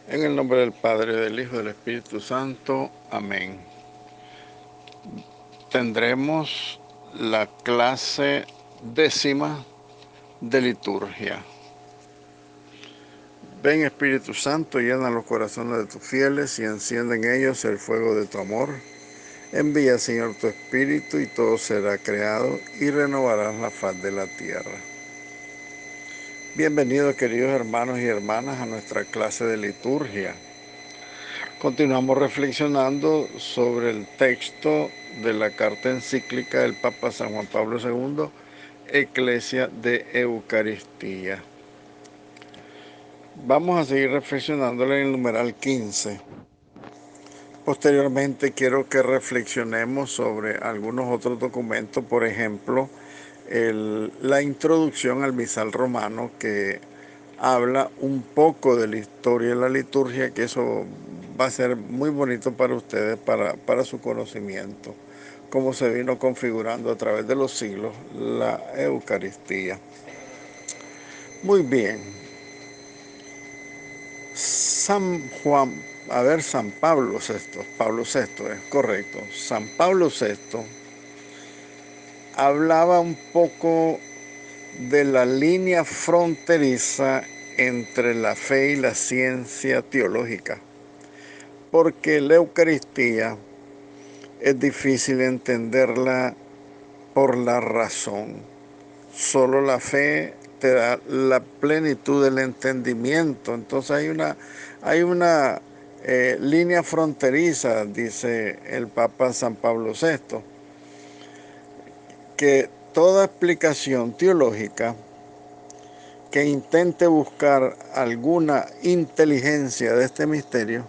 En el nombre del Padre, del Hijo y del Espíritu Santo. Amén. Tendremos la clase 10ª de liturgia. Ven Espíritu Santo, llena los corazones de tus fieles y enciende en ellos el fuego de tu amor. Envía, Señor, tu Espíritu y todo será creado y renovarás la faz de la tierra. Bienvenidos, queridos hermanos y hermanas, a nuestra clase de liturgia. Continuamos reflexionando sobre el texto de la carta encíclica del Papa San Juan Pablo II, Eclesia de Eucaristía. Vamos a seguir reflexionándolo en el numeral 15. Posteriormente quiero que reflexionemos sobre algunos otros documentos, por ejemplo, la introducción al misal romano, que habla un poco de la historia de la liturgia, que eso va a ser muy bonito para ustedes, para su conocimiento, cómo se vino configurando a través de los siglos la Eucaristía. Muy bien. San Pablo VI, es correcto. San Pablo VI hablaba un poco de la línea fronteriza entre la fe y la ciencia teológica, porque la Eucaristía es difícil entenderla por la razón. Solo la fe te da la plenitud del entendimiento. Entonces hay una línea fronteriza, dice el Papa San Pablo VI, que toda explicación teológica que intente buscar alguna inteligencia de este misterio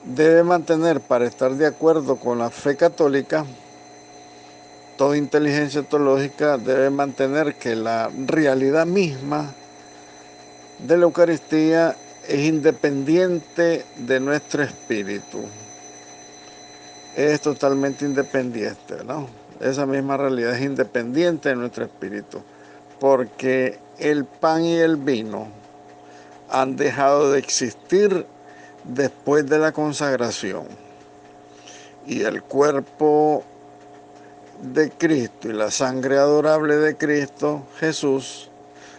debe mantener, para estar de acuerdo con la fe católica, toda inteligencia teológica debe mantener que la realidad misma de la Eucaristía es independiente de nuestro espíritu. Es totalmente independiente, ¿no? Esa misma realidad es independiente de nuestro espíritu, porque el pan y el vino han dejado de existir después de la consagración, y el cuerpo de Cristo y la sangre adorable de Cristo Jesús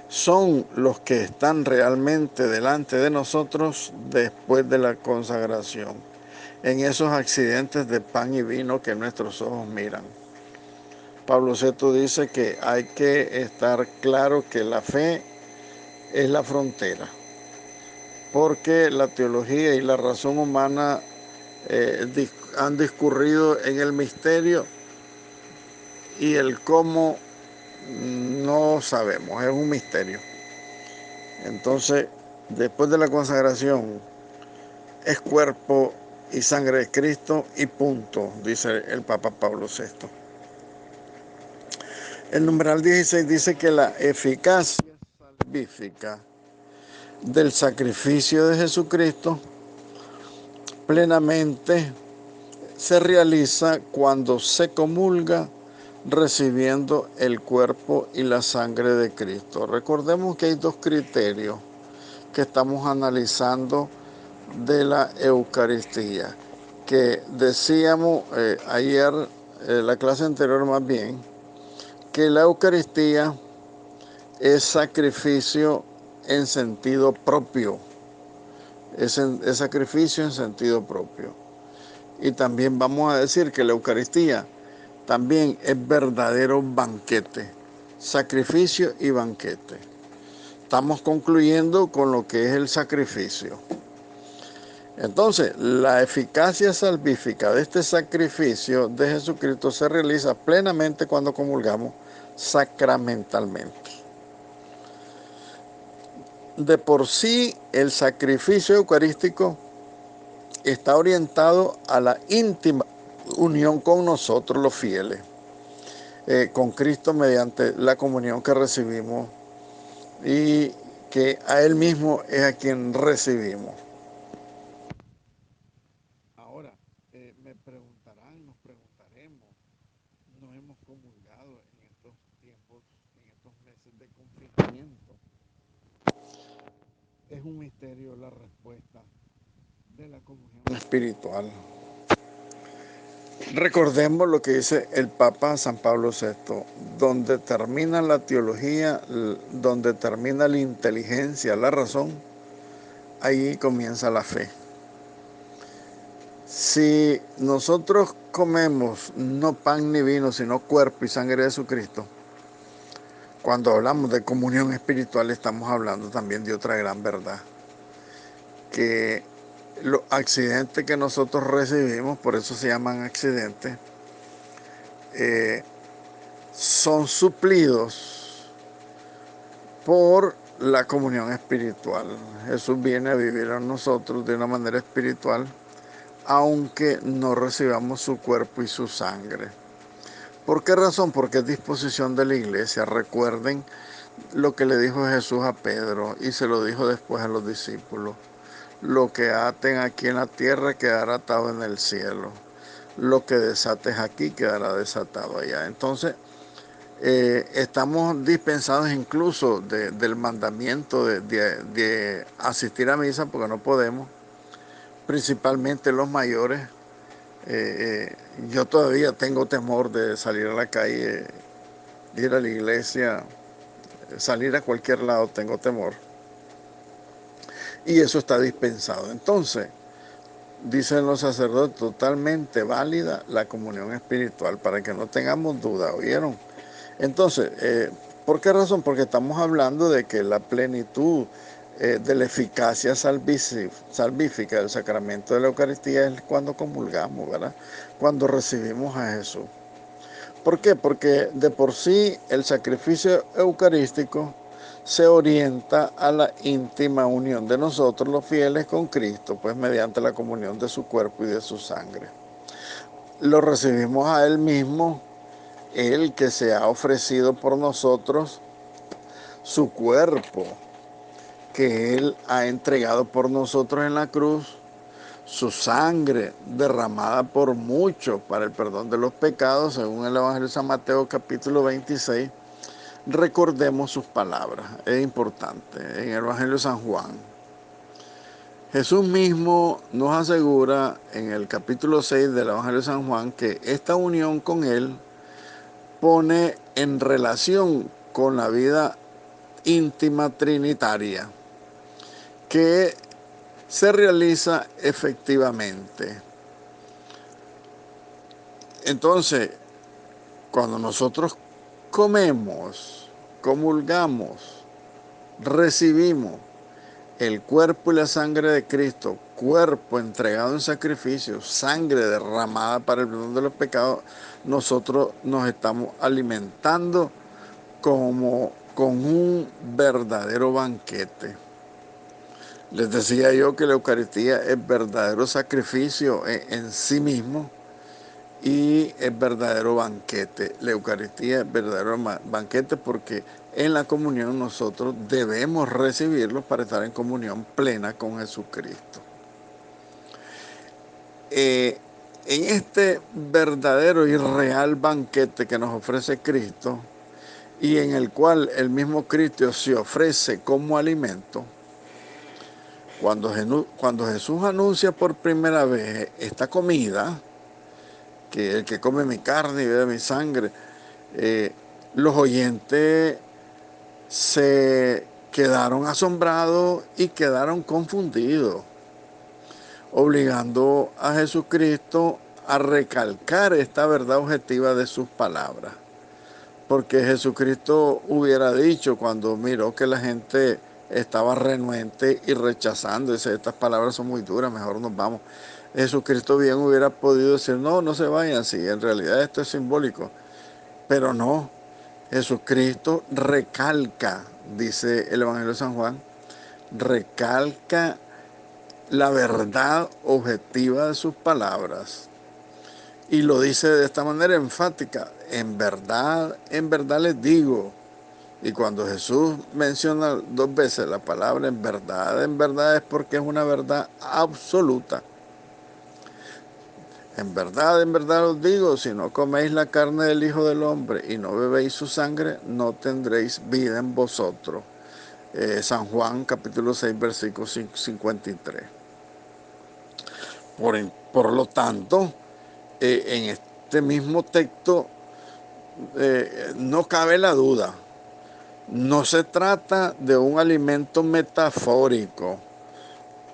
son los que están realmente delante de nosotros después de la consagración, en esos accidentes de pan y vino que nuestros ojos miran. Pablo VI dice que hay que estar claro que la fe es la frontera, porque la teología y la razón humana han discurrido en el misterio, y el cómo no sabemos, es un misterio. Entonces, después de la consagración, es cuerpo y sangre de Cristo y punto, dice el Papa Pablo VI. El numeral 16 dice que la eficacia salvífica del sacrificio de Jesucristo plenamente se realiza cuando se comulga recibiendo el cuerpo y la sangre de Cristo. Recordemos que hay dos criterios que estamos analizando de la Eucaristía, que decíamos ayer, la clase anterior más bien, que la Eucaristía es sacrificio en sentido propio, es sacrificio en sentido propio. Y también vamos a decir que la Eucaristía también es verdadero banquete, sacrificio y banquete. Estamos concluyendo con lo que es el sacrificio. Entonces, la eficacia salvífica de este sacrificio de Jesucristo se realiza plenamente cuando comulgamos sacramentalmente. De por sí, el sacrificio eucarístico está orientado a la íntima unión con nosotros los fieles, con Cristo, mediante la comunión que recibimos, y que a Él mismo es a quien recibimos. Ahora, me preguntarán, nos preguntaremos, no hemos comulgado en estos tiempos, en estos meses de confinamiento. es un misterio la respuesta de la comunión espiritual. Recordemos lo que dice el Papa San Pablo VI, donde termina la teología, donde termina la inteligencia, la razón, ahí comienza la fe. Si nosotros comemos no pan ni vino, sino cuerpo y sangre de Jesucristo, cuando hablamos de comunión espiritual estamos hablando también de otra gran verdad, que los accidentes que nosotros recibimos, por eso se llaman accidentes, son suplidos por la comunión espiritual. Jesús viene a vivir a nosotros de una manera espiritual, aunque no recibamos su cuerpo y su sangre. ¿Por qué razón? Porque es disposición de la iglesia. Recuerden lo que le dijo Jesús a Pedro y se lo dijo después a los discípulos. Lo que aten aquí en la tierra quedará atado en el cielo. Lo que desates aquí quedará desatado allá. Entonces, estamos dispensados incluso del mandamiento de asistir a misa porque no podemos, principalmente los mayores. Yo todavía tengo temor de salir a la calle, ir a la iglesia, salir a cualquier lado, tengo temor. Y eso está dispensado. Entonces, dicen los sacerdotes, totalmente válida la comunión espiritual, para que no tengamos duda, ¿oyeron? Entonces, ¿por qué razón? Porque estamos hablando de que la plenitud de la eficacia salvífica del sacramento de la Eucaristía es cuando comulgamos, ¿verdad? Cuando recibimos a Jesús. ¿Por qué? Porque de por sí el sacrificio eucarístico se orienta a la íntima unión de nosotros los fieles con Cristo, pues mediante la comunión de su cuerpo y de su sangre. Lo recibimos a Él mismo, Él que se ha ofrecido por nosotros su cuerpo, que Él ha entregado por nosotros en la cruz, su sangre derramada por muchos para el perdón de los pecados, según el Evangelio de San Mateo capítulo 26, recordemos sus palabras, es importante, en el Evangelio de San Juan. Jesús mismo nos asegura en el capítulo 6 del Evangelio de San Juan que esta unión con Él pone en relación con la vida íntima trinitaria que se realiza efectivamente. Entonces, cuando nosotros comemos, comulgamos, recibimos el cuerpo y la sangre de Cristo, cuerpo entregado en sacrificio, sangre derramada para el perdón de los pecados, nosotros nos estamos alimentando como con un verdadero banquete. Les decía yo que la Eucaristía es verdadero sacrificio en sí mismo y es verdadero banquete. La Eucaristía es verdadero banquete porque en la comunión nosotros debemos recibirlo para estar en comunión plena con Jesucristo. En este verdadero y real banquete que nos ofrece Cristo y en el cual el mismo Cristo se ofrece como alimento, cuando Jesús anuncia por primera vez esta comida, que el que come mi carne y bebe mi sangre, los oyentes se quedaron asombrados y quedaron confundidos, obligando a Jesucristo a recalcar esta verdad objetiva de sus palabras. Porque Jesucristo hubiera dicho cuando miró que la gente estaba renuente y rechazando, dice, estas palabras son muy duras, mejor nos vamos. Jesucristo bien hubiera podido decir, no, no se vayan, sí, en realidad esto es simbólico. Pero no, Jesucristo recalca, dice el Evangelio de San Juan, recalca la verdad objetiva de sus palabras. Y lo dice de esta manera enfática, en verdad les digo. Y cuando Jesús menciona 2 veces la palabra en verdad es porque es una verdad absoluta. En verdad os digo, si no coméis la carne del Hijo del Hombre y no bebéis su sangre, no tendréis vida en vosotros. San Juan capítulo 6 versículo 53. Por lo tanto, en este mismo texto no cabe la duda. No se trata de un alimento metafórico,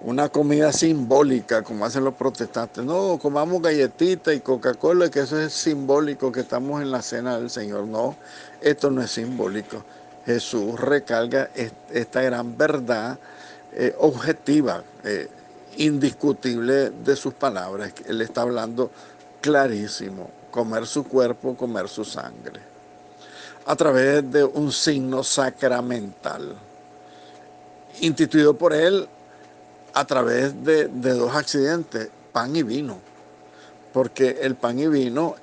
una comida simbólica, como hacen los protestantes. No, comamos galletitas y Coca-Cola, que eso es simbólico, que estamos en la cena del Señor. No, esto no es simbólico. Jesús recalca esta gran verdad objetiva, indiscutible de sus palabras. Él está hablando clarísimo: comer su cuerpo, comer su sangre, a través de un signo sacramental, instituido por él a través de dos accidentes: pan y vino, porque el pan y vino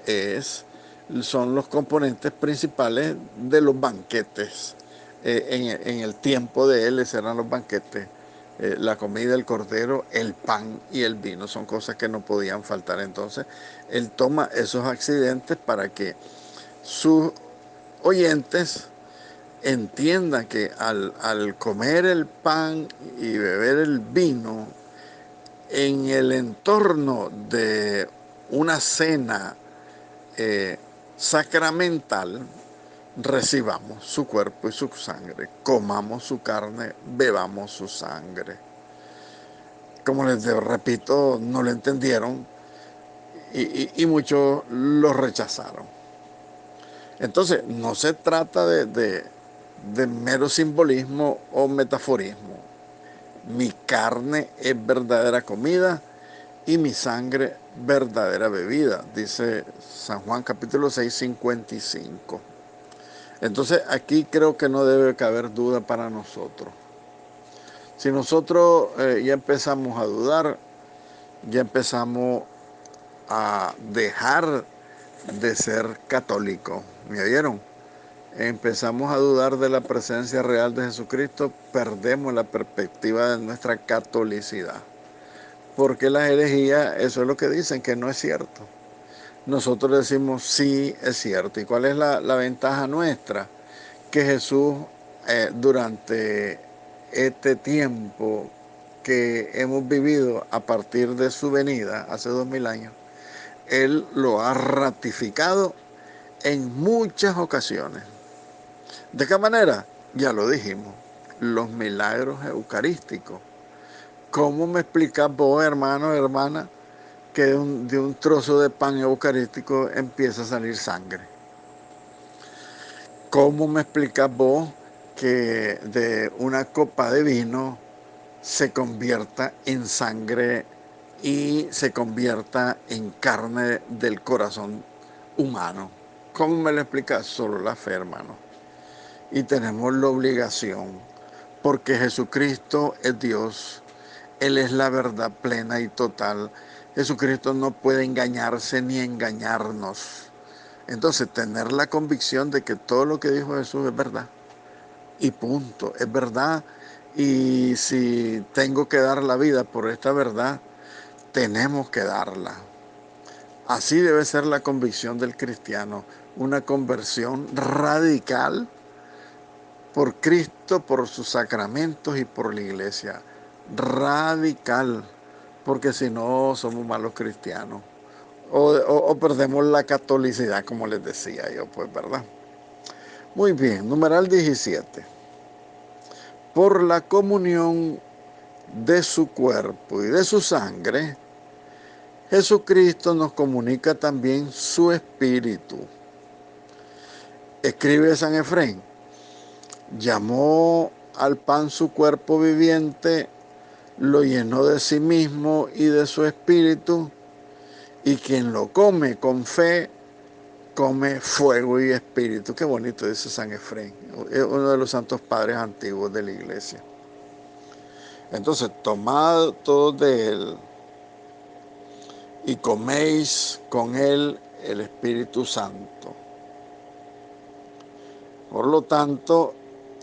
son los componentes principales de los banquetes. En el tiempo de él eran los banquetes: la comida, el cordero, el pan y el vino son cosas que no podían faltar. Entonces él toma esos accidentes para que sus oyentes entiendan que al comer el pan y beber el vino en el entorno de una cena sacramental, recibamos su cuerpo y su sangre, comamos su carne, bebamos su sangre. Como les repito, no lo entendieron y muchos lo rechazaron. Entonces, no se trata de mero simbolismo o metaforismo. Mi carne es verdadera comida y mi sangre verdadera bebida, dice San Juan capítulo 6, 55. Entonces aquí creo que no debe caber duda para nosotros. Si nosotros ya empezamos a dudar, ya empezamos a dejar de ser católicos, ¿me oyeron? Empezamos a dudar de la presencia real de Jesucristo, perdemos la perspectiva de nuestra catolicidad. Porque las herejías, eso es lo que dicen, que no es cierto. Nosotros decimos sí, es cierto. ¿Y cuál es la ventaja nuestra? Que Jesús, durante este tiempo que hemos vivido a partir de su venida, hace 2000 años, Él lo ha ratificado en muchas ocasiones. ¿De qué manera? Ya lo dijimos: los milagros eucarísticos. ¿Cómo me explicas vos, hermano, hermana, que de un trozo de pan eucarístico empieza a salir sangre? ¿Cómo me explicas vos que de una copa de vino se convierta en sangre y se convierta en carne del corazón humano? ¿Cómo me lo explicas? Solo la fe, hermano. Y tenemos la obligación, porque Jesucristo es Dios. Él es la verdad plena y total. Jesucristo no puede engañarse ni engañarnos. Entonces, tener la convicción de que todo lo que dijo Jesús es verdad. Y punto, es verdad. Y si tengo que dar la vida por esta verdad, tenemos que darla. Así debe ser la convicción del cristiano: una conversión radical por Cristo, por sus sacramentos y por la iglesia. Radical, porque si no somos malos cristianos. O perdemos la catolicidad, como les decía yo, pues, ¿verdad? Muy bien, numeral 17. Por la comunión de su cuerpo y de su sangre, Jesucristo nos comunica también su espíritu. Escribe San Efrén: llamó al pan su cuerpo viviente, lo llenó de sí mismo y de su espíritu, y quien lo come con fe, come fuego y espíritu. Qué bonito dice San Efrén, uno de los santos padres antiguos de la iglesia. Entonces, tomad todos de él y coméis con él el Espíritu Santo. Por lo tanto,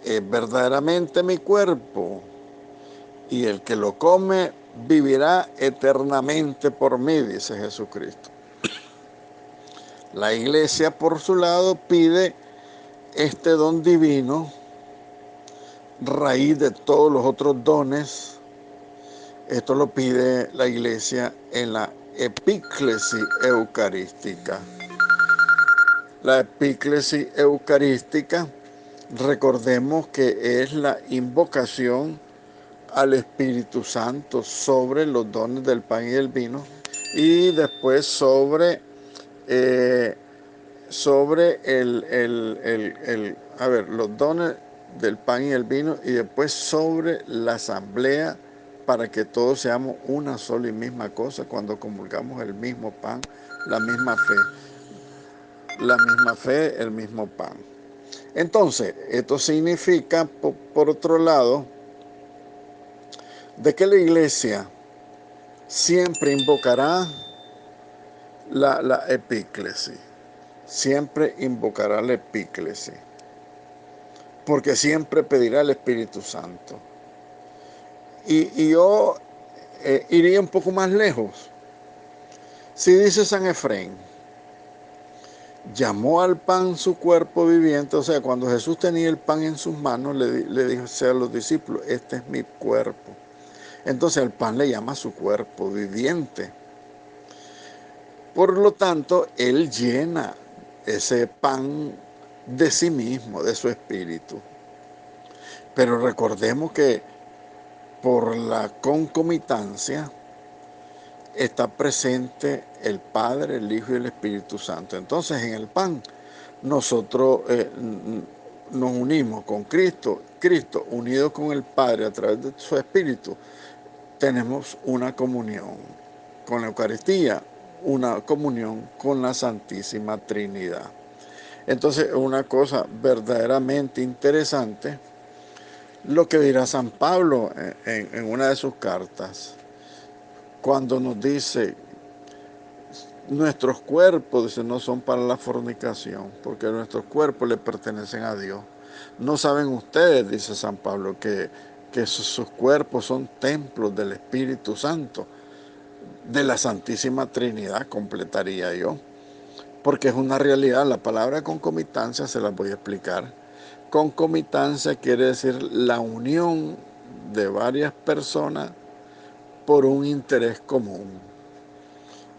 es verdaderamente mi cuerpo, y el que lo come vivirá eternamente por mí, dice Jesucristo. La iglesia, por su lado, pide este don divino raíz de todos los otros dones. Esto lo pide la iglesia en la epíclesis eucarística. La epíclesis eucarística, recordemos que es la invocación al Espíritu Santo sobre los dones del pan y el vino, y después sobre los dones del pan y el vino, y después sobre la asamblea, para que todos seamos una sola y misma cosa cuando comulgamos el mismo pan, la misma fe, el mismo pan. Entonces, esto significa, por otro lado, de que la iglesia siempre invocará la epíclesis, siempre invocará la epíclesis, porque siempre pedirá el Espíritu Santo. Y yo iría un poco más lejos. Si dice San Efrén, llamó al pan su cuerpo viviente, o sea, cuando Jesús tenía el pan en sus manos, le dijo a los discípulos, este es mi cuerpo. Entonces el pan le llama su cuerpo viviente. Por lo tanto, él llena ese pan de sí mismo, de su espíritu. Pero recordemos que por la concomitancia está presente el Padre, el Hijo y el Espíritu Santo. Entonces, en el pan nosotros nos unimos con Cristo. Cristo, unido con el Padre a través de su Espíritu, tenemos una comunión con la Eucaristía, una comunión con la Santísima Trinidad. Entonces, una cosa verdaderamente interesante, lo que dirá San Pablo en una de sus cartas, cuando nos dice, nuestros cuerpos, dice, no son para la fornicación, porque nuestros cuerpos le pertenecen a Dios. ¿No saben ustedes, dice San Pablo, que sus cuerpos son templos del Espíritu Santo, de la Santísima Trinidad, completaría yo? Porque es una realidad. La palabra concomitancia se la voy a explicar. Concomitancia quiere decir la unión de varias personas por un interés común.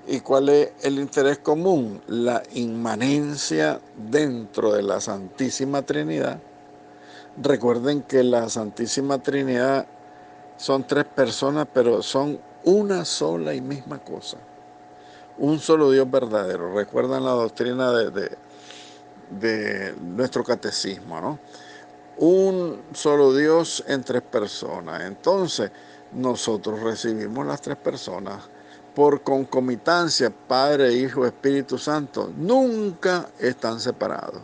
¿Y cuál es el interés común? La inmanencia dentro de la Santísima Trinidad. Recuerden que la Santísima Trinidad son tres personas, pero son una sola y misma cosa. Un solo Dios verdadero. Recuerdan la doctrina de nuestro catecismo, ¿no? Un solo Dios en tres personas. Entonces, nosotros recibimos las tres personas por concomitancia, Padre, Hijo, Espíritu Santo. Nunca están separados.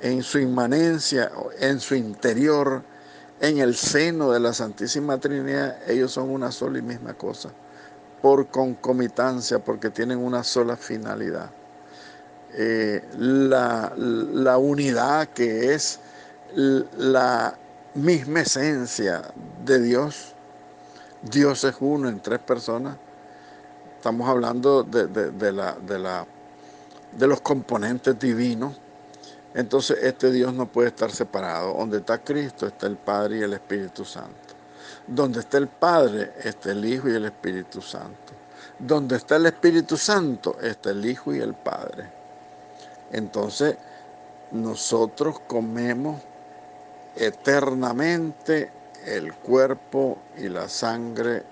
En su inmanencia, en su interior, en el seno de la Santísima Trinidad, ellos son una sola y misma cosa. Por concomitancia, porque tienen una sola finalidad. La unidad, que es la misma esencia de Dios. Dios es uno en tres personas. Estamos hablando de los componentes divinos. Entonces este Dios no puede estar separado. Donde está Cristo está el Padre y el Espíritu Santo. Donde está el Padre está el Hijo y el Espíritu Santo. Donde está el Espíritu Santo está el Hijo y el Padre. Entonces nosotros comemos eternamente el cuerpo y la sangre,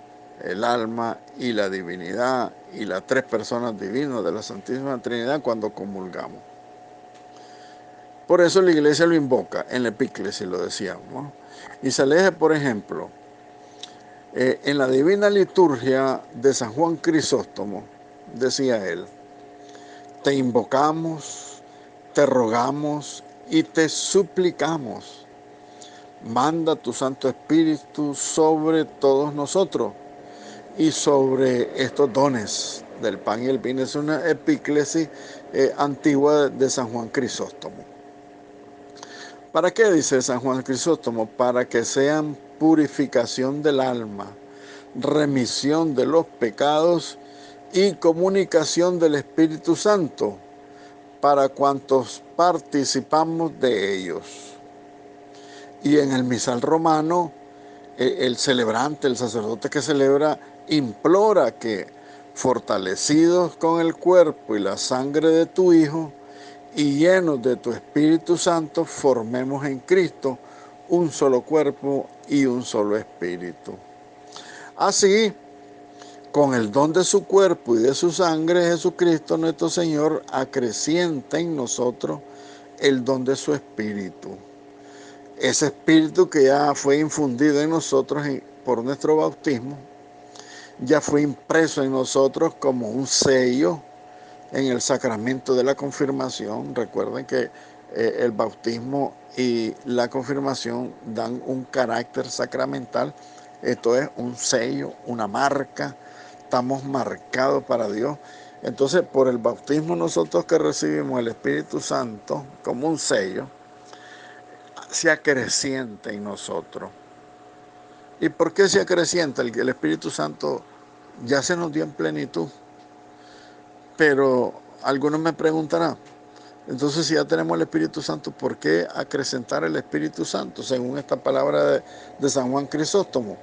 el alma y la divinidad y las tres personas divinas de la Santísima Trinidad cuando comulgamos. Por eso la iglesia lo invoca en la epíclesis, lo decíamos, ¿no? Y se lee, por ejemplo, en la Divina Liturgia de San Juan Crisóstomo, decía él, te invocamos, te rogamos y te suplicamos. Manda tu Santo Espíritu sobre todos nosotros y sobre estos dones del pan y el vino. Es una epíclesis antigua de San Juan Crisóstomo. ¿Para qué dice San Juan Crisóstomo? Para que sean purificación del alma, remisión de los pecados y comunicación del Espíritu Santo para cuantos participamos de ellos. Y en el misal romano, el celebrante, el sacerdote que celebra, implora que, fortalecidos con el cuerpo y la sangre de tu Hijo, y llenos de tu Espíritu Santo, formemos en Cristo un solo cuerpo y un solo espíritu. Así, con el don de su cuerpo y de su sangre, Jesucristo nuestro Señor acrecienta en nosotros el don de su Espíritu. Ese Espíritu que ya fue infundido en nosotros por nuestro bautismo, ya fue impreso en nosotros como un sello en el sacramento de la confirmación. Recuerden que el bautismo y la confirmación dan un carácter sacramental. Esto es un sello, una marca. Estamos marcados para Dios. Entonces, por el bautismo nosotros que recibimos el Espíritu Santo como un sello, se acrecienta en nosotros. ¿Y por qué se acrecienta? El Espíritu Santo ya se nos dio en plenitud. Pero algunos me preguntarán, entonces si ya tenemos el Espíritu Santo, ¿por qué acrecentar el Espíritu Santo? Según esta palabra de San Juan Crisóstomo.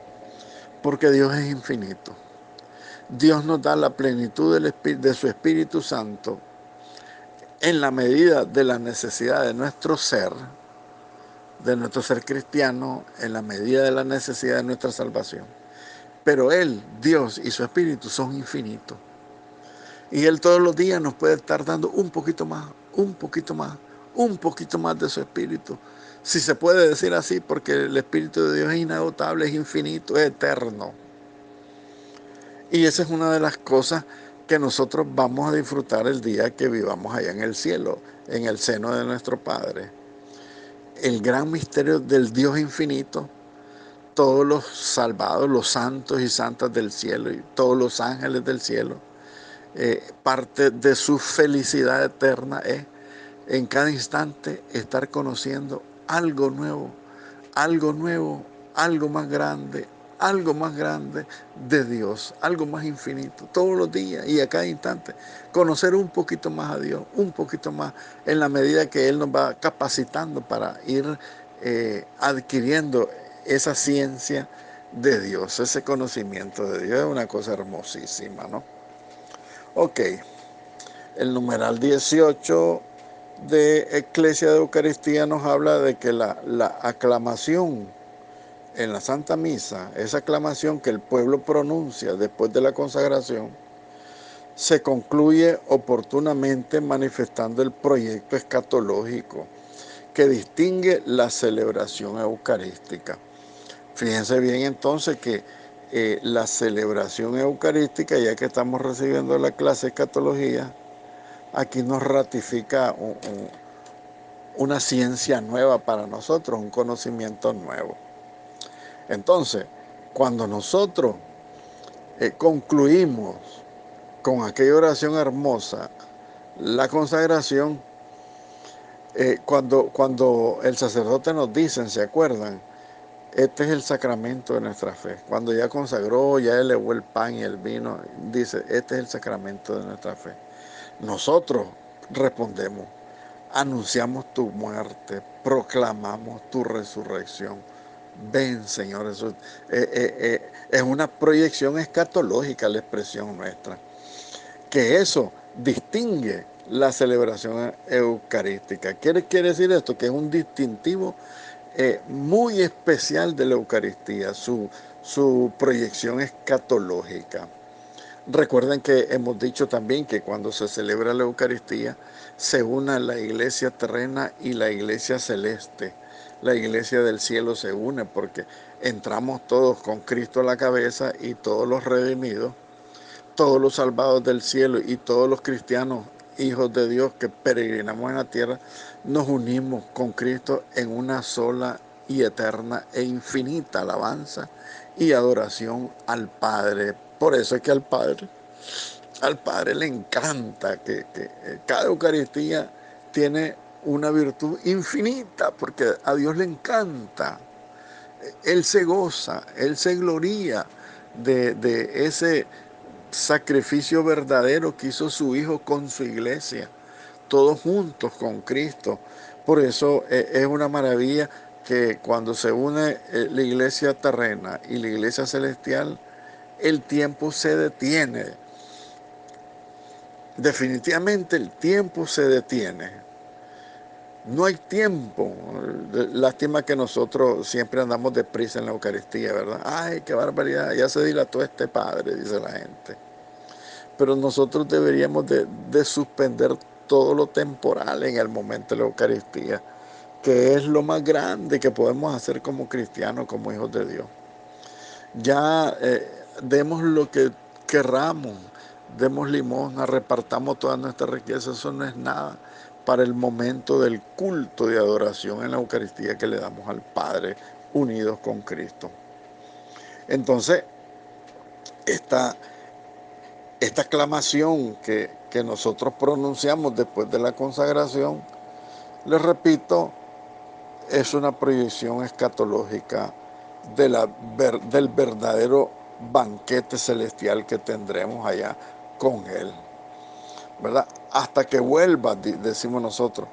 Porque Dios es infinito. Dios nos da la plenitud de su Espíritu Santo en la medida de la necesidad de nuestro ser cristiano, en la medida de la necesidad de nuestra salvación. Pero Él, Dios y su Espíritu son infinitos. Y Él todos los días nos puede estar dando un poquito más, un poquito más, un poquito más de su Espíritu. Si se puede decir así, porque el Espíritu de Dios es inagotable, es infinito, es eterno. Y esa es una de las cosas que nosotros vamos a disfrutar el día que vivamos allá en el cielo, en el seno de nuestro Padre. El gran misterio del Dios infinito, todos los salvados, los santos y santas del cielo y todos los ángeles del cielo, parte de su felicidad eterna es en cada instante estar conociendo algo nuevo, algo nuevo, algo más grande de Dios, algo más infinito, todos los días y a cada instante. Conocer un poquito más a Dios, un poquito más, en la medida que Él nos va capacitando para ir adquiriendo esa ciencia de Dios, ese conocimiento de Dios. Es una cosa hermosísima, ¿no? Ok, el numeral 18 de Eclesia de Eucaristía nos habla de que la aclamación en la Santa Misa, esa aclamación que el pueblo pronuncia después de la consagración, se concluye oportunamente manifestando el proyecto escatológico que distingue la celebración eucarística. Fíjense bien entonces que la celebración eucarística, ya que estamos recibiendo la clase de escatología, aquí nos ratifica una ciencia nueva para nosotros, un conocimiento nuevo. Entonces, cuando nosotros concluimos con aquella oración hermosa, la consagración, cuando el sacerdote nos dice, ¿se acuerdan? Este es el sacramento de nuestra fe. Cuando ya consagró, ya elevó el pan y el vino, dice, este es el sacramento de nuestra fe. Nosotros respondemos, anunciamos tu muerte, proclamamos tu resurrección. Ven, Señor Jesús. Es una proyección escatológica la expresión nuestra. Que eso distingue la celebración eucarística. ¿Qué quiere decir esto? Que es un distintivo muy especial de la Eucaristía, su proyección escatológica. Recuerden que hemos dicho también que cuando se celebra la Eucaristía se une la iglesia terrena y la iglesia celeste. La iglesia del cielo se une porque entramos todos con Cristo a la cabeza y todos los redimidos, todos los salvados del cielo y todos los cristianos, hijos de Dios que peregrinamos en la tierra, nos unimos con Cristo en una sola y eterna e infinita alabanza y adoración al Padre. Por eso es que al Padre le encanta que cada Eucaristía tiene una virtud infinita, porque a Dios le encanta. Él se goza, Él se gloria de ese sacrificio verdadero que hizo su Hijo con su iglesia, todos juntos con Cristo. Por eso es una maravilla que cuando se une la iglesia terrena y la iglesia celestial, el tiempo se detiene. Definitivamente el tiempo se detiene. No hay tiempo. Lástima que nosotros siempre andamos deprisa en la Eucaristía, ¿verdad? Ay, qué barbaridad, ya se dilató este Padre, dice la gente. Pero nosotros deberíamos de suspender todo lo temporal en el momento de la Eucaristía, que es lo más grande que podemos hacer como cristianos, como hijos de Dios. Ya demos lo que querramos, demos limosna, repartamos toda nuestra riqueza, eso no es nada para el momento del culto de adoración en la Eucaristía que le damos al Padre unidos con Cristo. Entonces, esta aclamación que nosotros pronunciamos después de la consagración, les repito, es una proyección escatológica del verdadero banquete celestial que tendremos allá con Él, ¿verdad? Hasta que vuelva, decimos nosotros,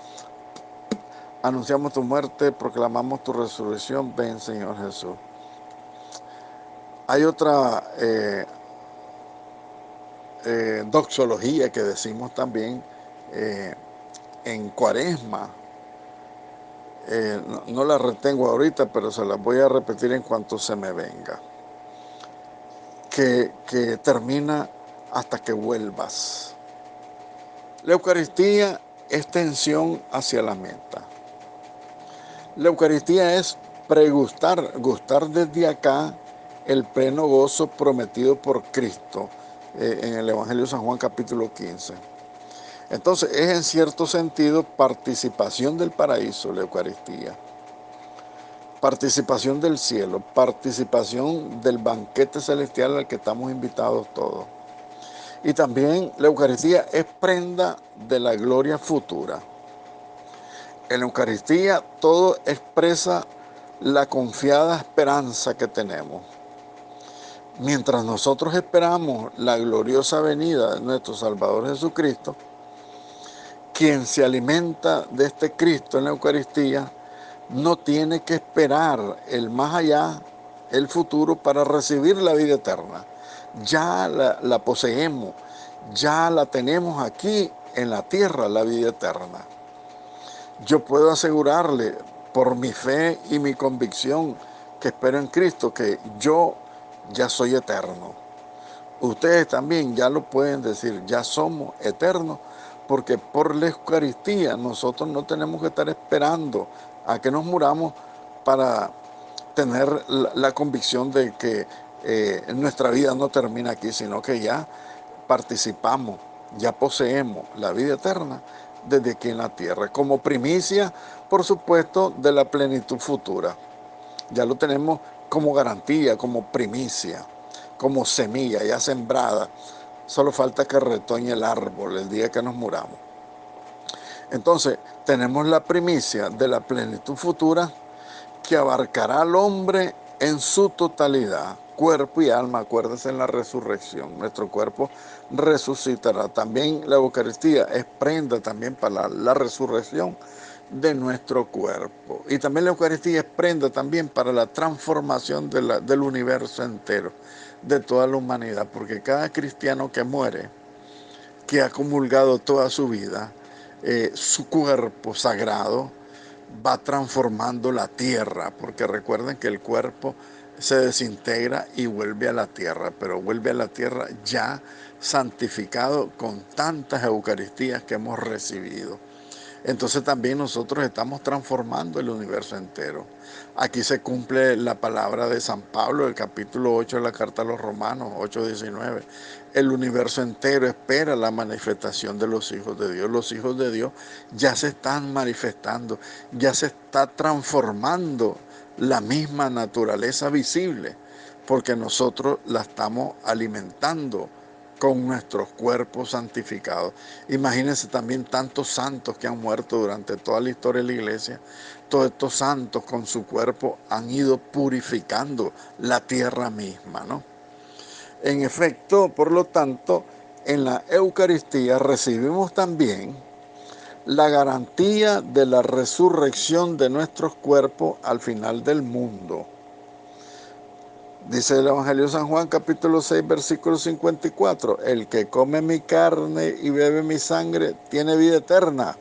anunciamos tu muerte, proclamamos tu resurrección, ven Señor Jesús. Hay otra doxología que decimos también en Cuaresma. No la retengo ahorita, pero se las voy a repetir en cuanto se me venga. Que termina hasta que vuelvas. La Eucaristía es tensión hacia la meta. La Eucaristía es pregustar, gustar desde acá el pleno gozo prometido por Cristo en el Evangelio de San Juan capítulo 15. Entonces es en cierto sentido participación del paraíso la Eucaristía, participación del cielo, participación del banquete celestial al que estamos invitados todos. Y también la Eucaristía es prenda de la gloria futura. En la Eucaristía todo expresa la confiada esperanza que tenemos. Mientras nosotros esperamos la gloriosa venida de nuestro Salvador Jesucristo, quien se alimenta de este Cristo en la Eucaristía, no tiene que esperar el más allá, el futuro, para recibir la vida eterna. Ya la poseemos, ya la tenemos aquí en la tierra, la vida eterna. Yo puedo asegurarle por mi fe y mi convicción que espero en Cristo que yo ya soy eterno. Ustedes también ya lo pueden decir, ya somos eternos, porque por la Eucaristía nosotros no tenemos que estar esperando a que nos muramos para tener la convicción de que nuestra vida no termina aquí, sino que ya participamos, ya poseemos la vida eterna desde aquí en la tierra, como primicia, por supuesto, de la plenitud futura. Ya lo tenemos como garantía, como primicia, como semilla ya sembrada. Solo falta que retoñe el árbol el día que nos muramos. Entonces, tenemos la primicia de la plenitud futura que abarcará al hombre en su totalidad, cuerpo y alma. Acuérdense en la resurrección, nuestro cuerpo resucitará. También la Eucaristía es prenda también para la resurrección de nuestro cuerpo. Y también la Eucaristía es prenda también para la transformación del universo entero, de toda la humanidad, porque cada cristiano que muere, que ha comulgado toda su vida, su cuerpo sagrado va transformando la tierra, porque recuerden que el cuerpo se desintegra y vuelve a la tierra, pero vuelve a la tierra ya santificado con tantas Eucaristías que hemos recibido. Entonces también nosotros estamos transformando el universo entero. Aquí se cumple la palabra de San Pablo, el capítulo 8 de la carta a los Romanos, 8:19. El universo entero espera la manifestación de los hijos de Dios. Los hijos de Dios ya se están manifestando, ya se está transformando la misma naturaleza visible, porque nosotros la estamos alimentando con nuestros cuerpos santificados. Imagínense también tantos santos que han muerto durante toda la historia de la iglesia. Todos estos santos con su cuerpo han ido purificando la tierra misma, ¿no? En efecto, por lo tanto, en la Eucaristía recibimos también la garantía de la resurrección de nuestros cuerpos al final del mundo. Dice el Evangelio de San Juan, capítulo 6, versículo 54, el que come mi carne y bebe mi sangre tiene vida eterna.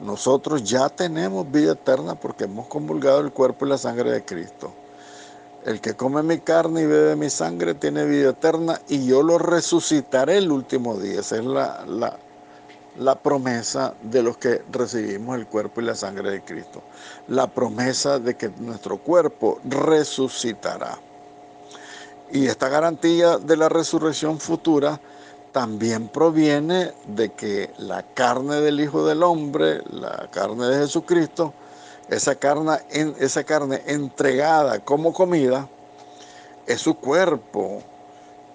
Nosotros ya tenemos vida eterna porque hemos comulgado el cuerpo y la sangre de Cristo. El que come mi carne y bebe mi sangre tiene vida eterna y yo lo resucitaré el último día. Esa es la promesa de los que recibimos el cuerpo y la sangre de Cristo. La promesa de que nuestro cuerpo resucitará. Y esta garantía de la resurrección futura también proviene de que la carne del Hijo del Hombre, la carne de Jesucristo, esa carne entregada como comida, es su cuerpo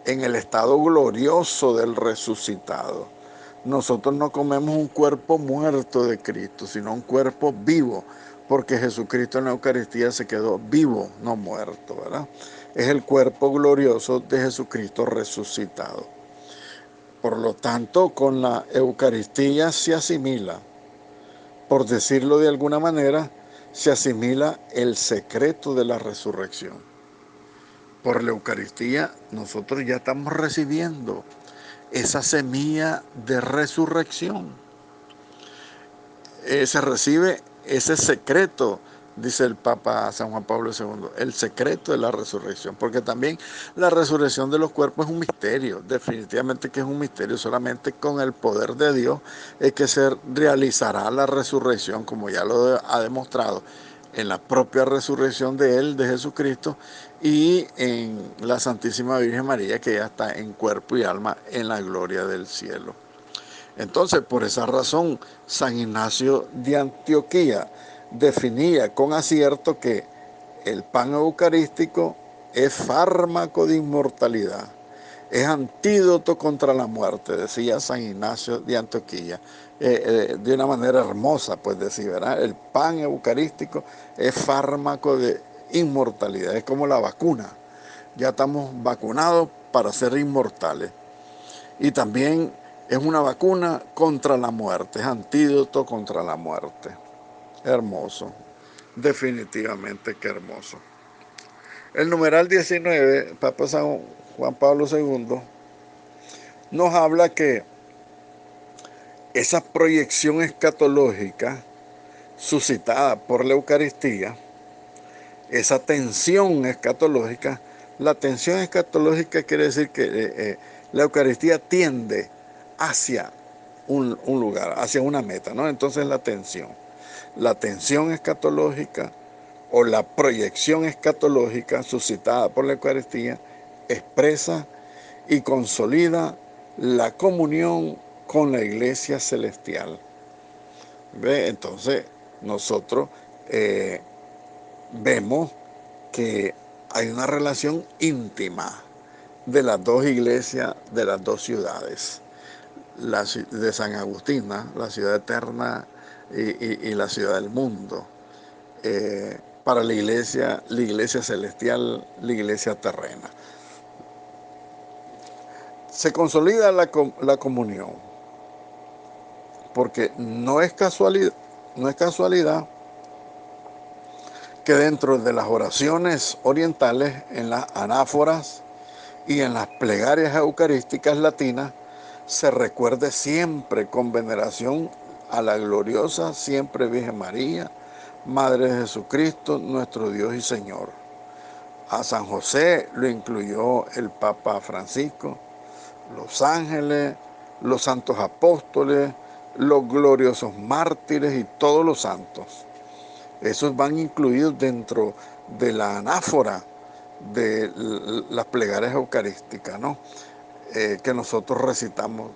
en el estado glorioso del resucitado. Nosotros no comemos un cuerpo muerto de Cristo, sino un cuerpo vivo, porque Jesucristo en la Eucaristía se quedó vivo, no muerto, ¿verdad? Es el cuerpo glorioso de Jesucristo resucitado. Por lo tanto, con la Eucaristía se asimila, por decirlo de alguna manera, se asimila el secreto de la resurrección. Por la Eucaristía nosotros ya estamos recibiendo esa semilla de resurrección. Se recibe ese secreto, dice el Papa San Juan Pablo II, el secreto de la resurrección, porque también la resurrección de los cuerpos es un misterio, definitivamente que es un misterio, solamente con el poder de Dios es que se realizará la resurrección, como ya lo ha demostrado en la propia resurrección de Él, de Jesucristo, y en la Santísima Virgen María, que ya está en cuerpo y alma en la gloria del cielo. Entonces, por esa razón, San Ignacio de Antioquía definía con acierto que el pan eucarístico es fármaco de inmortalidad, es antídoto contra la muerte, decía San Ignacio de Antioquía, de una manera hermosa, pues decir, ¿verdad? El pan eucarístico es fármaco de inmortalidad, es como la vacuna, ya estamos vacunados para ser inmortales. Y también es una vacuna contra la muerte, es antídoto contra la muerte. Hermoso, definitivamente que hermoso. El numeral 19, Papa San Juan Pablo II, nos habla que esa proyección escatológica suscitada por la Eucaristía, esa tensión escatológica, la tensión escatológica quiere decir que la Eucaristía tiende hacia un lugar, hacia una meta, ¿no? Entonces la tensión escatológica o la proyección escatológica suscitada por la Eucaristía expresa y consolida la comunión con la Iglesia celestial. ¿Ve? Entonces nosotros vemos que hay una relación íntima de las dos iglesias, de las dos ciudades, la de San Agustín, ¿no? La ciudad eterna y la ciudad del mundo. Para la iglesia celestial, la iglesia terrena. Se consolida la comunión, porque no es casualidad que dentro de las oraciones orientales, en las anáforas y en las plegarias eucarísticas latinas, se recuerde siempre con veneración a la gloriosa siempre Virgen María, Madre de Jesucristo, nuestro Dios y Señor. A San José lo incluyó el Papa Francisco, los ángeles, los santos apóstoles, los gloriosos mártires y todos los santos. Esos van incluidos dentro de la anáfora de las plegarias eucarísticas, ¿no? Que nosotros recitamos,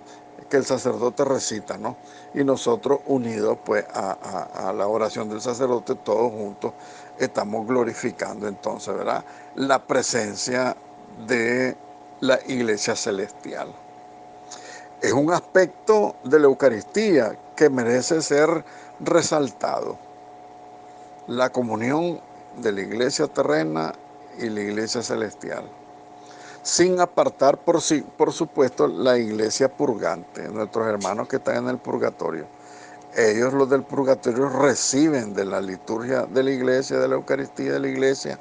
que el sacerdote recita, ¿no? Y nosotros unidos pues a la oración del sacerdote, todos juntos, estamos glorificando entonces, ¿verdad? La presencia de la Iglesia celestial. Es un aspecto de la Eucaristía que merece ser resaltado. La comunión de la Iglesia terrena y la Iglesia celestial, sin apartar por supuesto la iglesia purgante, nuestros hermanos que están en el purgatorio. ellos, los del purgatorio, reciben de la liturgia de la iglesia, de la Eucaristía de la iglesia,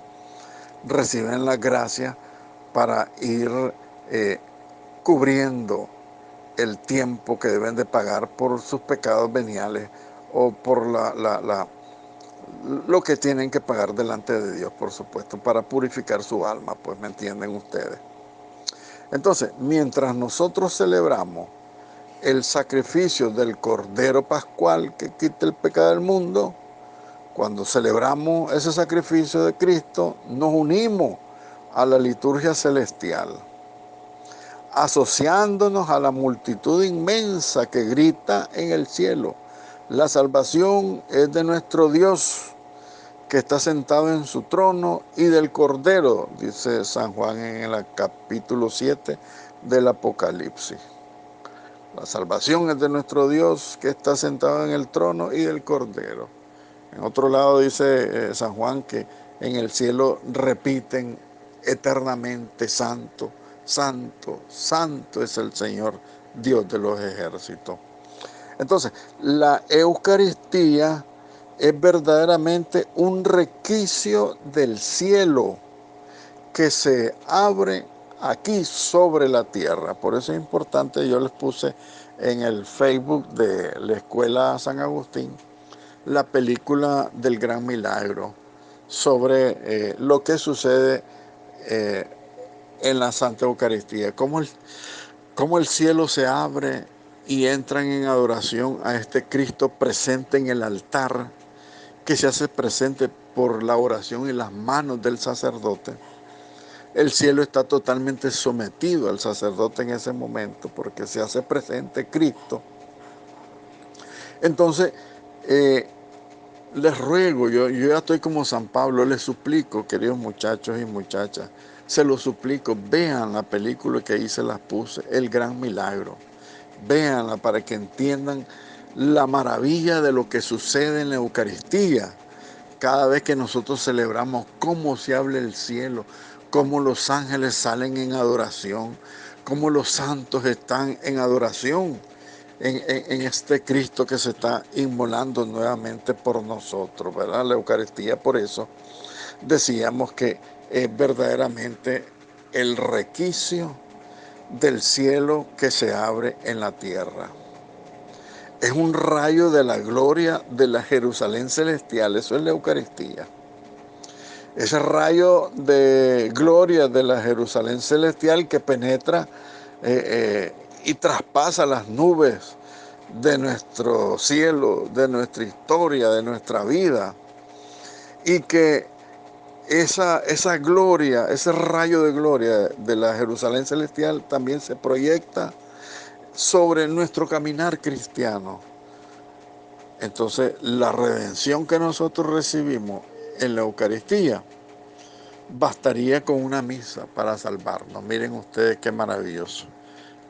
reciben la gracia para ir cubriendo el tiempo que deben de pagar por sus pecados veniales o por lo que tienen que pagar delante de Dios, por supuesto, para purificar su alma, pues me entienden ustedes. Entonces, mientras nosotros celebramos el sacrificio del Cordero Pascual que quita el pecado del mundo, cuando celebramos ese sacrificio de Cristo, nos unimos a la liturgia celestial, asociándonos a la multitud inmensa que grita en el cielo: la salvación es de nuestro Dios, que está sentado en su trono, y del Cordero, dice San Juan en el capítulo 7 del Apocalipsis. La salvación es de nuestro Dios, que está sentado en el trono, y del Cordero. En otro lado dice San Juan que en el cielo repiten eternamente: santo, santo, santo es el Señor, Dios de los ejércitos. Entonces, la Eucaristía es verdaderamente un requicio del cielo que se abre aquí sobre la tierra. Por eso es importante, yo les puse en el Facebook de la Escuela San Agustín la película del Gran Milagro sobre lo que sucede en la Santa Eucaristía, cómo el cielo se abre y entran en adoración a este Cristo presente en el altar, que se hace presente por la oración y las manos del sacerdote. El cielo está totalmente sometido al sacerdote en ese momento porque se hace presente Cristo. Entonces, les ruego, yo ya estoy como San Pablo, les suplico, queridos muchachos y muchachas, se los suplico, vean la película que ahí se las puse, El Gran Milagro. Véanla para que entiendan la maravilla de lo que sucede en la Eucaristía. Cada vez que nosotros celebramos, cómo se abre el cielo, cómo los ángeles salen en adoración, cómo los santos están en adoración en este Cristo que se está inmolando nuevamente por nosotros, ¿verdad? La Eucaristía, por eso decíamos que es verdaderamente el requicio del cielo que se abre en la tierra. Es un rayo de la gloria de la Jerusalén celestial, eso es la Eucaristía. Ese rayo de gloria de la Jerusalén celestial que penetra y traspasa las nubes de nuestro cielo, de nuestra historia, de nuestra vida, y que esa gloria, ese rayo de gloria de la Jerusalén celestial también se proyecta sobre nuestro caminar cristiano. Entonces, la redención que nosotros recibimos en la Eucaristía bastaría con una misa para salvarnos. Miren ustedes qué maravilloso.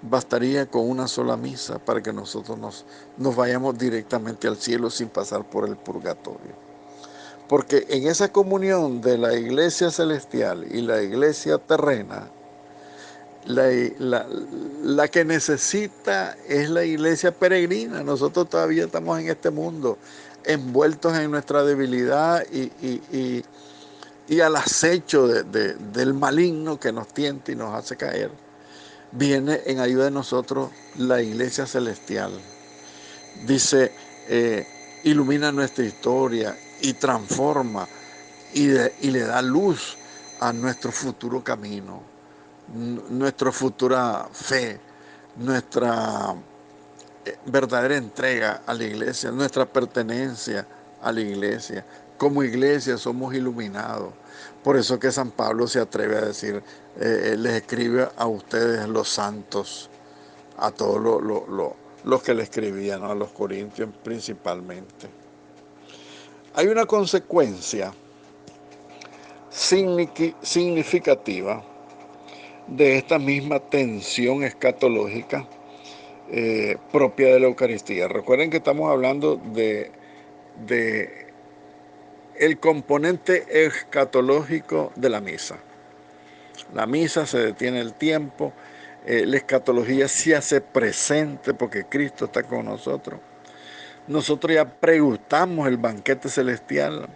Bastaría con una sola misa para que nosotros nos vayamos directamente al cielo sin pasar por el purgatorio. Porque en esa comunión de la iglesia celestial y la iglesia terrena, la que necesita es la iglesia peregrina. Nosotros todavía estamos en este mundo, envueltos en nuestra debilidad y al acecho del maligno que nos tienta y nos hace caer. Viene en ayuda de nosotros la iglesia celestial. Dice, ilumina nuestra historia y transforma y le da luz a nuestro futuro camino, nuestra futura fe, nuestra verdadera entrega a la iglesia, nuestra pertenencia a la iglesia. Como iglesia somos iluminados. Por eso que San Pablo se atreve a decir, les escribe a ustedes los santos, a todos los que le escribían, ¿no? A los corintios principalmente. Hay una consecuencia significativa de esta misma tensión escatológica propia de la Eucaristía. Recuerden que estamos hablando de el componente escatológico de la misa. La misa se detiene el tiempo, la escatología se hace presente porque Cristo está con nosotros. Nosotros ya pregustamos el banquete celestial.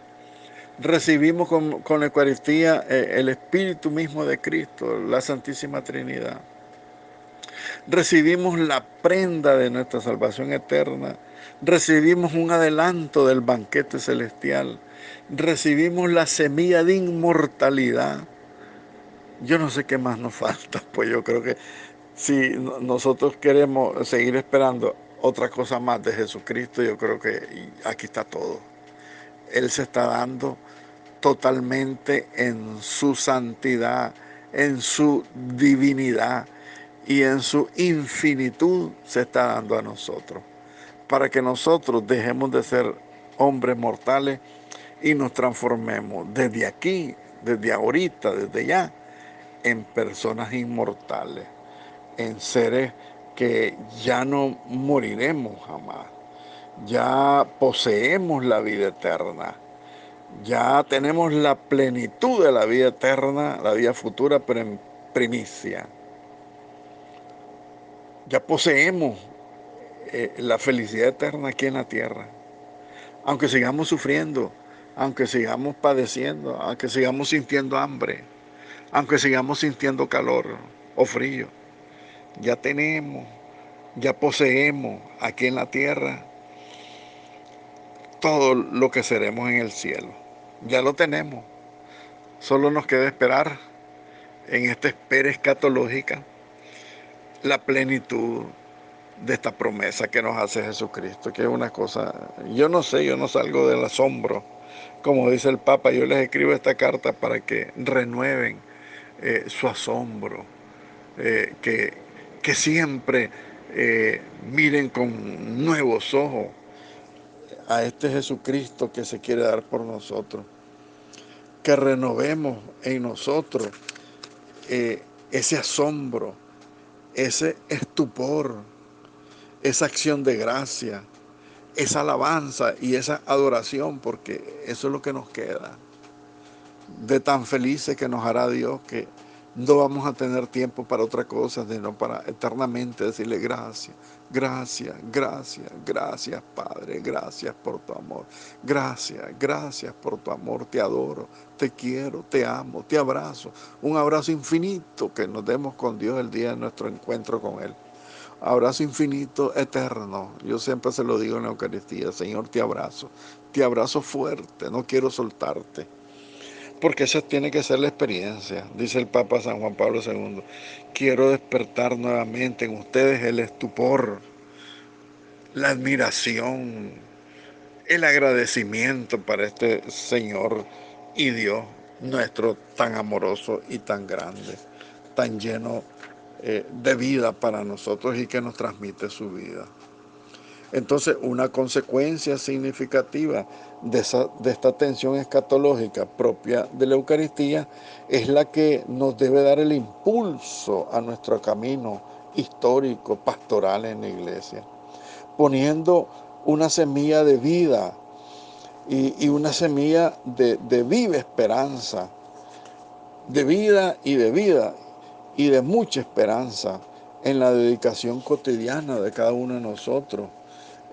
Recibimos con la Eucaristía el Espíritu mismo de Cristo, la Santísima Trinidad. Recibimos la prenda de nuestra salvación eterna. Recibimos un adelanto del banquete celestial. Recibimos la semilla de inmortalidad. Yo no sé qué más nos falta, pues yo creo que si nosotros queremos seguir esperando otra cosa más de Jesucristo, yo creo que aquí está todo. Él se está dando totalmente en su santidad, en su divinidad y en su infinitud se está dando a nosotros, para que nosotros dejemos de ser hombres mortales y nos transformemos desde aquí, desde ahorita, desde ya, en personas inmortales, en seres que ya no moriremos jamás, ya poseemos la vida eterna, ya tenemos la plenitud de la vida eterna, la vida futura, pero en primicia. Ya poseemos la felicidad eterna aquí en la tierra. Aunque sigamos sufriendo, aunque sigamos padeciendo, aunque sigamos sintiendo hambre, aunque sigamos sintiendo calor o frío, ya tenemos, ya poseemos aquí en la tierra todo lo que seremos en el cielo. Ya lo tenemos. Solo nos queda esperar en esta espera escatológica la plenitud de esta promesa que nos hace Jesucristo, que es una cosa, yo no sé, yo no salgo del asombro. Como dice el Papa, yo les escribo esta carta para que renueven su asombro, que, que siempre miren con nuevos ojos a este Jesucristo que se quiere dar por nosotros, que renovemos en nosotros ese asombro, ese estupor, esa acción de gracia, esa alabanza y esa adoración, porque eso es lo que nos queda. De tan felices que nos hará Dios que no vamos a tener tiempo para otra cosa, sino para eternamente decirle gracias, gracias, gracias, gracias Padre, gracias por tu amor, gracias, gracias por tu amor, te adoro, te quiero, te amo, te abrazo, un abrazo infinito que nos demos con Dios el día de nuestro encuentro con Él. Abrazo infinito, eterno. Yo siempre se lo digo en la Eucaristía, Señor, te abrazo fuerte, no quiero soltarte. Porque esa tiene que ser la experiencia, dice el Papa San Juan Pablo II. Quiero despertar nuevamente en ustedes el estupor, la admiración, el agradecimiento para este Señor y Dios nuestro tan amoroso y tan grande, tan lleno de vida para nosotros y que nos transmite su vida. Entonces, una consecuencia significativa de esta tensión escatológica propia de la Eucaristía es la que nos debe dar el impulso a nuestro camino histórico, pastoral en la iglesia, poniendo una semilla de vida y una semilla de viva esperanza, de vida y de mucha esperanza en la dedicación cotidiana de cada uno de nosotros,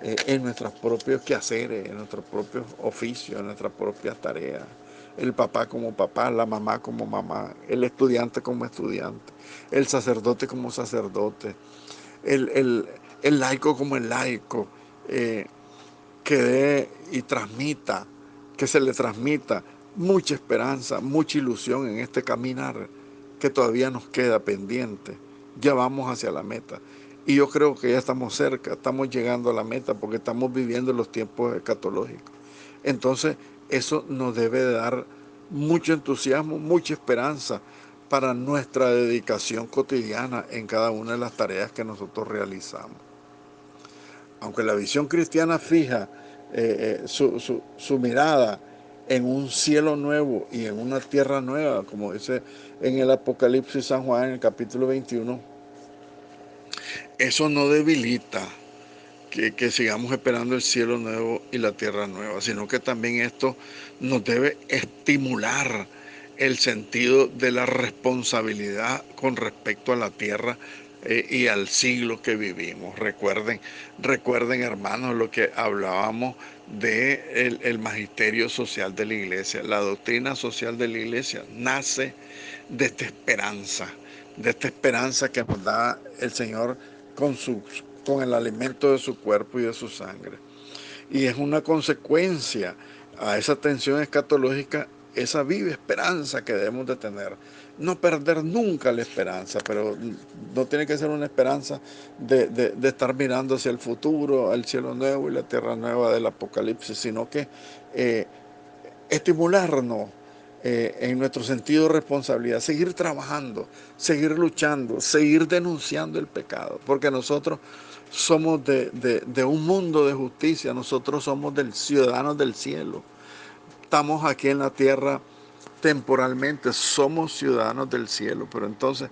en nuestros propios quehaceres, en nuestros propios oficios, en nuestras propias tareas. El papá como papá, la mamá como mamá, el estudiante como estudiante, el sacerdote como sacerdote, el laico como el laico, que dé y transmita, que se le transmita mucha esperanza, mucha ilusión en este caminar que todavía nos queda pendiente. Ya vamos hacia la meta. Y yo creo que ya estamos cerca, estamos llegando a la meta porque estamos viviendo los tiempos escatológicos. Entonces, eso nos debe de dar mucho entusiasmo, mucha esperanza para nuestra dedicación cotidiana en cada una de las tareas que nosotros realizamos. Aunque la visión cristiana fija su mirada en un cielo nuevo y en una tierra nueva, como dice en el Apocalipsis San Juan en el capítulo 21, eso no debilita que sigamos esperando el cielo nuevo y la tierra nueva, sino que también esto nos debe estimular el sentido de la responsabilidad con respecto a la tierra y al siglo que vivimos. Recuerden, hermanos, lo que hablábamos de el magisterio social de la iglesia. La doctrina social de la iglesia nace de esta esperanza que nos da el Señor con el alimento de su cuerpo y de su sangre. Y es una consecuencia a esa tensión escatológica, esa viva esperanza que debemos de tener. No perder nunca la esperanza, pero no tiene que ser una esperanza de estar mirando hacia el futuro, al cielo nuevo y la tierra nueva del Apocalipsis, sino que estimularnos en nuestro sentido de responsabilidad, seguir trabajando, seguir luchando, seguir denunciando el pecado, porque nosotros somos de un mundo de justicia, nosotros somos ciudadanos del cielo. Estamos aquí en la tierra temporalmente, somos ciudadanos del cielo, pero entonces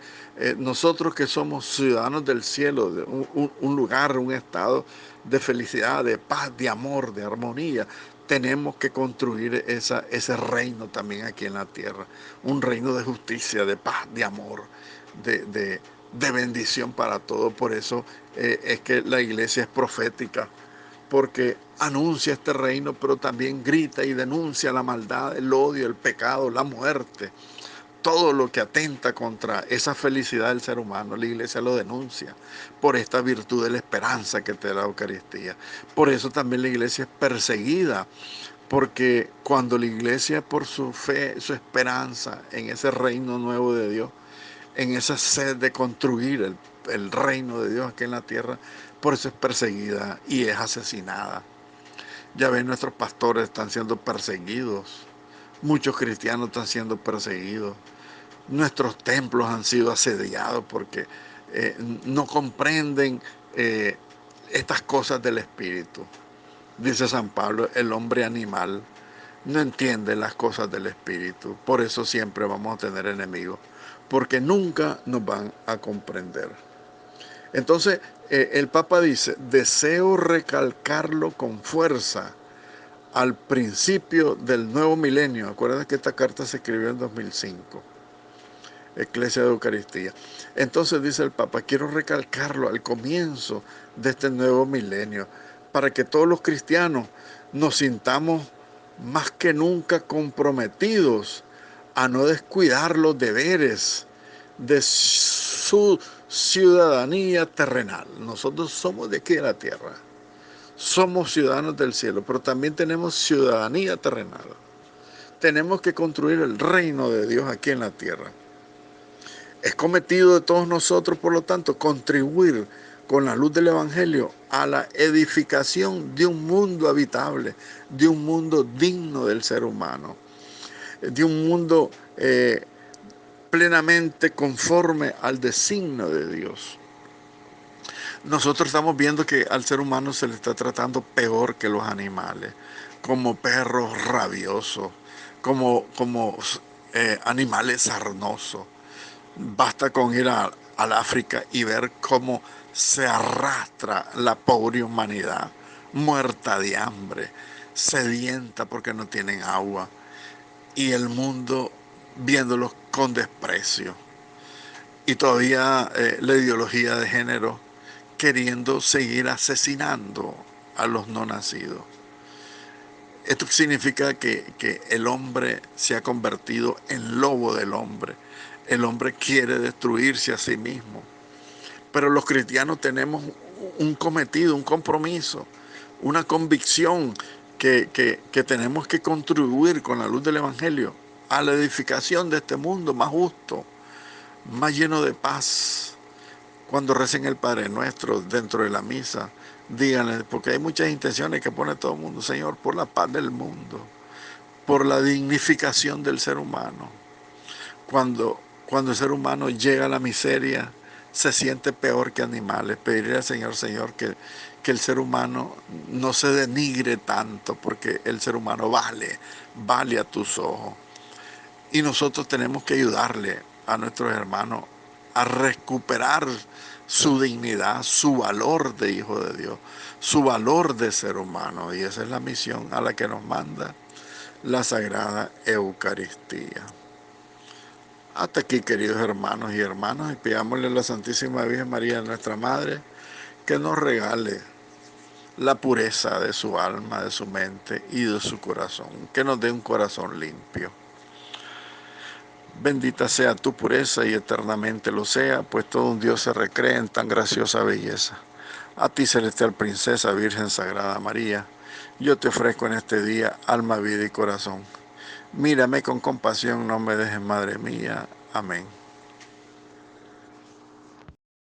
nosotros que somos ciudadanos del cielo, de un lugar, un estado de felicidad, de paz, de amor, de armonía, tenemos que construir ese reino también aquí en la tierra, un reino de justicia, de paz, de amor, de bendición para todos. Por eso es que la iglesia es profética, porque anuncia este reino, pero también grita y denuncia la maldad, el odio, el pecado, la muerte, todo lo que atenta contra esa felicidad del ser humano. La iglesia lo denuncia por esta virtud de la esperanza que te da la Eucaristía. Por eso también la iglesia es perseguida, porque cuando la iglesia, por su fe, su esperanza en ese reino nuevo de Dios, en esa sed de construir el reino de Dios aquí en la tierra, por eso es perseguida y es asesinada. Ya ven, nuestros pastores están siendo perseguidos, muchos cristianos están siendo perseguidos, nuestros templos han sido asediados porque no comprenden estas cosas del espíritu. Dice San Pablo, el hombre animal no entiende las cosas del espíritu, por eso siempre vamos a tener enemigos, porque nunca nos van a comprender. Entonces, el Papa dice, deseo recalcarlo con fuerza al principio del nuevo milenio. Acuérdense que esta carta se escribió en 2005, Eclesia de Eucaristía. Entonces dice el Papa, quiero recalcarlo al comienzo de este nuevo milenio, para que todos los cristianos nos sintamos más que nunca comprometidos a no descuidar los deberes de su ciudadanía terrenal. Nosotros somos de aquí de la tierra, somos ciudadanos del cielo, pero también tenemos ciudadanía terrenal. Tenemos que construir el reino de Dios aquí en la tierra. Es cometido de todos nosotros, por lo tanto, contribuir con la luz del Evangelio a la edificación de un mundo habitable, de un mundo digno del ser humano, de un mundo plenamente conforme al designio de Dios. Nosotros estamos viendo que al ser humano se le está tratando peor que los animales, como perros rabiosos, como animales sarnosos. Basta con ir al África y ver cómo se arrastra la pobre humanidad, muerta de hambre, sedienta porque no tienen agua, y el mundo viéndolos con desprecio. Y todavía la ideología de género queriendo seguir asesinando a los no nacidos. Esto significa que el hombre se ha convertido en lobo del hombre. El hombre quiere destruirse a sí mismo. Pero los cristianos tenemos un cometido, un compromiso, una convicción que tenemos que contribuir con la luz del Evangelio a la edificación de este mundo más justo, más lleno de paz. Cuando recen el Padre Nuestro dentro de la misa, díganle, porque hay muchas intenciones que pone todo el mundo, Señor, por la paz del mundo, por la dignificación del ser humano. Cuando el ser humano llega a la miseria, se siente peor que animales. Pedirle al Señor, Señor, que el ser humano no se denigre tanto, porque el ser humano vale a tus ojos. Y nosotros tenemos que ayudarle a nuestros hermanos a recuperar su dignidad, su valor de hijo de Dios, su valor de ser humano. Y esa es la misión a la que nos manda la Sagrada Eucaristía. Hasta aquí, queridos hermanos y hermanas, y pidámosle a la Santísima Virgen María, nuestra Madre, que nos regale la pureza de su alma, de su mente y de su corazón, que nos dé un corazón limpio. Bendita sea tu pureza y eternamente lo sea, pues todo un Dios se recrea en tan graciosa belleza. A ti, celestial princesa, Virgen Sagrada María, yo te ofrezco en este día alma, vida y corazón. Mírame con compasión, no me dejes, Madre mía. Amén.